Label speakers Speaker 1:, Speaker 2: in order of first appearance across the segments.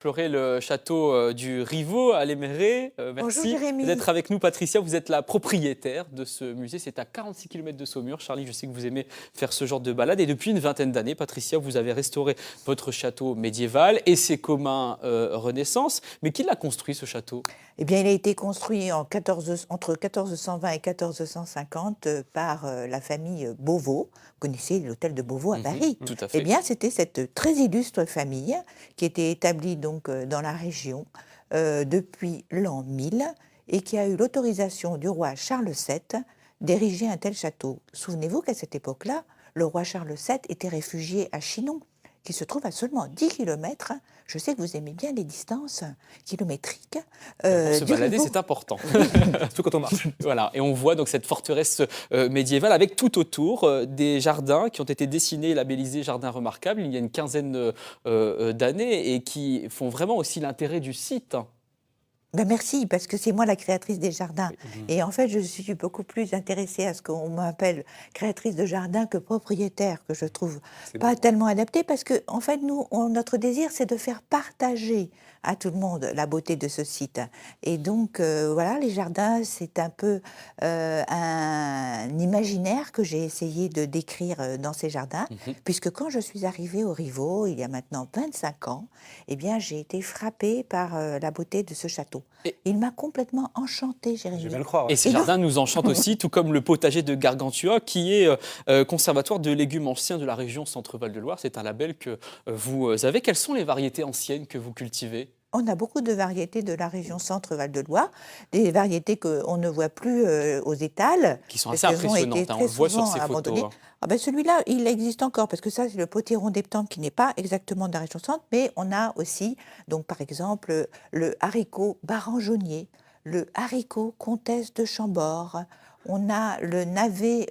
Speaker 1: explorer le château du Rivaux à Léméré.
Speaker 2: Bonjour
Speaker 1: Merci
Speaker 2: Jérémy.
Speaker 1: d'être avec nous, Patricia. Vous êtes la propriétaire de ce musée. C'est à 46 km de Saumur. Charlie, je sais que vous aimez faire ce genre de balade. Et depuis une vingtaine d'années, Patricia, vous avez restauré votre château médiéval et ses communs Renaissance. Mais qui l'a construit, ce château?
Speaker 2: Eh bien, il a été construit entre 1420 et 1450 par la famille Beauvau. Vous connaissez l'hôtel de Beauvau à Paris.
Speaker 1: Tout à fait.
Speaker 2: Eh bien, c'était cette très illustre famille qui était établie donc dans la région depuis l'an 1000 et qui a eu l'autorisation du roi Charles VII d'ériger un tel château. Souvenez-vous qu'à cette époque-là, le roi Charles VII était réfugié à Chinon, qui se trouve à seulement 10 km. Je sais que vous aimez bien les distances kilométriques.
Speaker 1: Pour se
Speaker 2: du
Speaker 1: balader,
Speaker 2: Rivaux.
Speaker 1: c'est important.
Speaker 3: Surtout quand on marche.
Speaker 1: Voilà, et on voit donc cette forteresse médiévale avec tout autour des jardins qui ont été dessinés et labellisés jardins remarquables il y a une quinzaine d'années et qui font vraiment aussi l'intérêt du site.
Speaker 2: Ben merci, parce que c'est moi la créatrice des jardins. Et en fait, je suis beaucoup plus intéressée à ce qu'on m'appelle créatrice de jardin que propriétaire, que je trouve pas tellement adapté, parce que en fait, nous, notre désir, c'est de faire partager à tout le monde la beauté de ce site. Et donc, voilà, les jardins, c'est un peu un imaginaire que j'ai essayé de décrire dans ces jardins, puisque quand je suis arrivée au Rivaux, il y a maintenant 25 ans, eh bien, j'ai été frappée par la beauté de ce château. Il m'a complètement enchantée, Jérémy.
Speaker 3: Je viens le croire.
Speaker 1: Et ces jardins nous enchantent aussi, tout comme le potager de Gargantua, qui est conservatoire de légumes anciens de la région Centre-Val de Loire. C'est un label que vous avez. Quelles sont les variétés anciennes que vous cultivez?
Speaker 2: On a beaucoup de variétés de la région Centre-Val de Loire, des variétés qu'on ne voit plus aux étals.
Speaker 1: Qui sont
Speaker 2: parce
Speaker 1: assez
Speaker 2: qu'elles ont été
Speaker 1: impressionnantes, hein, on
Speaker 2: très
Speaker 1: le voit sur
Speaker 2: souvent
Speaker 1: ces photos.
Speaker 2: abandonnées. Ah ben celui-là, il existe encore, parce que ça, c'est le potiron d'Eptante qui n'est pas exactement de la région Centre, mais on a aussi, donc par exemple, le haricot barangeonnier, le haricot comtesse de Chambord, on a le navet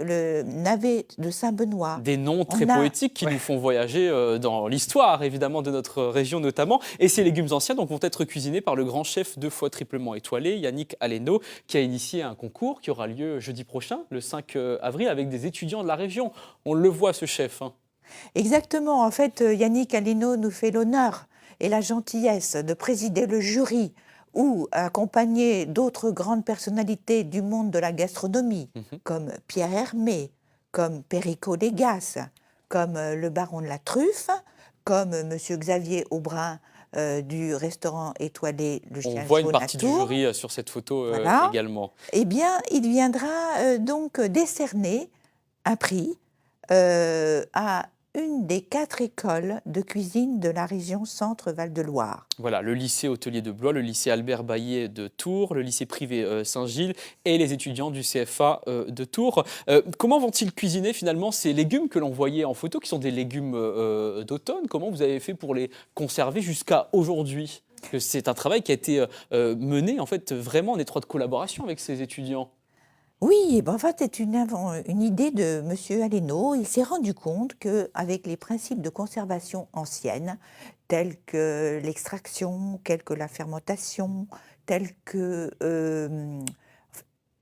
Speaker 2: de Saint-Benoît.
Speaker 1: Des noms très poétiques qui nous font voyager dans l'histoire, évidemment, de notre région notamment. Et ces légumes anciens donc, vont être cuisinés par le grand chef 2 fois triplement étoilé, Yannick Aleno, qui a initié un concours qui aura lieu jeudi prochain, le 5 avril, avec des étudiants de la région. On le voit, ce chef. Hein.
Speaker 2: Exactement. En fait, Yannick Aleno nous fait l'honneur et la gentillesse de présider le jury ou accompagner d'autres grandes personnalités du monde de la gastronomie, comme Pierre Hermé, comme Perico Légas, comme le baron de la Truffe, comme Monsieur Xavier Aubrin du restaurant étoilé Le Chien
Speaker 1: On voit
Speaker 2: Jaune
Speaker 1: une partie
Speaker 2: à
Speaker 1: du
Speaker 2: Tours.
Speaker 1: jury sur cette photo
Speaker 2: Voilà.
Speaker 1: également.
Speaker 2: Eh bien, il viendra donc décerner un prix à une des 4 écoles de cuisine de la région Centre-Val de Loire.
Speaker 1: Voilà, le lycée hôtelier de Blois, le lycée Albert Baillet de Tours, le lycée privé Saint-Gilles et les étudiants du CFA de Tours. Comment vont-ils cuisiner finalement ces légumes que l'on voyait en photo, qui sont des légumes d'automne? Comment vous avez fait pour les conserver jusqu'à aujourd'hui? Parce que c'est un travail qui a été mené en fait vraiment en étroite collaboration avec ces étudiants.
Speaker 2: Oui, ben en fait, c'est une idée de M. Aleno. Il s'est rendu compte qu'avec les principes de conservation anciennes, tels que l'extraction, tels que la fermentation, tels que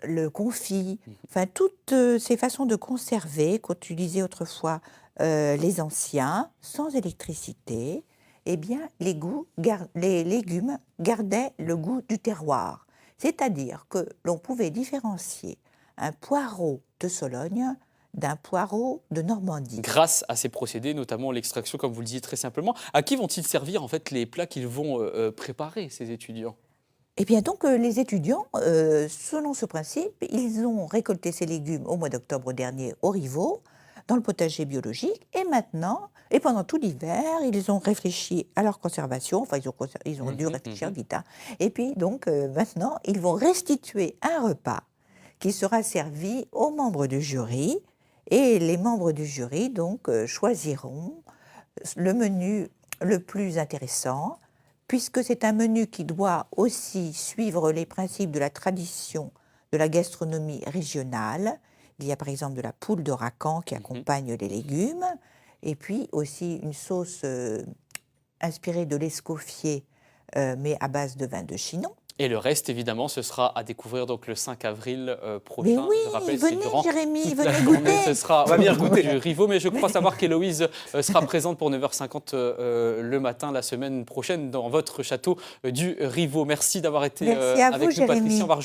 Speaker 2: le confit, enfin, toutes ces façons de conserver qu'utilisaient autrefois les anciens, sans électricité, eh bien, les légumes gardaient le goût du terroir. C'est-à-dire que l'on pouvait différencier un poireau de Sologne d'un poireau de Normandie.
Speaker 1: Grâce à ces procédés, notamment l'extraction, comme vous le disiez très simplement, à qui vont-ils servir en fait les plats qu'ils vont préparer, ces étudiants?
Speaker 2: Eh bien donc les étudiants, selon ce principe, ils ont récolté ces légumes au mois d'octobre dernier au Rivaux, dans le potager biologique, et maintenant, et pendant tout l'hiver, ils ont réfléchi à leur conservation, enfin ils ont dû réfléchir vite, hein. Et puis donc maintenant, ils vont restituer un repas qui sera servi aux membres du jury, et les membres du jury donc choisiront le menu le plus intéressant, puisque c'est un menu qui doit aussi suivre les principes de la tradition de la gastronomie régionale. Il y a par exemple de la poule de Racan qui accompagne les légumes, et puis aussi une sauce inspirée de l'escoffier, mais à base de vin de Chinon.
Speaker 1: Et le reste, évidemment, ce sera à découvrir donc le 5 avril
Speaker 2: Mais
Speaker 1: prochain.
Speaker 2: oui,
Speaker 1: Je rappelle, c'est
Speaker 2: venez
Speaker 1: durant
Speaker 2: Jérémy,
Speaker 1: toute la
Speaker 2: venez
Speaker 1: journée.
Speaker 2: goûter.
Speaker 1: Ce sera
Speaker 3: On va venir goûter.
Speaker 1: du Rivaux, mais je crois savoir qu'Héloïse sera présente pour 9h50 le matin la semaine prochaine dans votre château du Rivaux. Merci d'avoir été
Speaker 2: Merci à
Speaker 1: avec
Speaker 2: vous,
Speaker 1: nous, Patricia.
Speaker 2: Jérémy.
Speaker 1: On va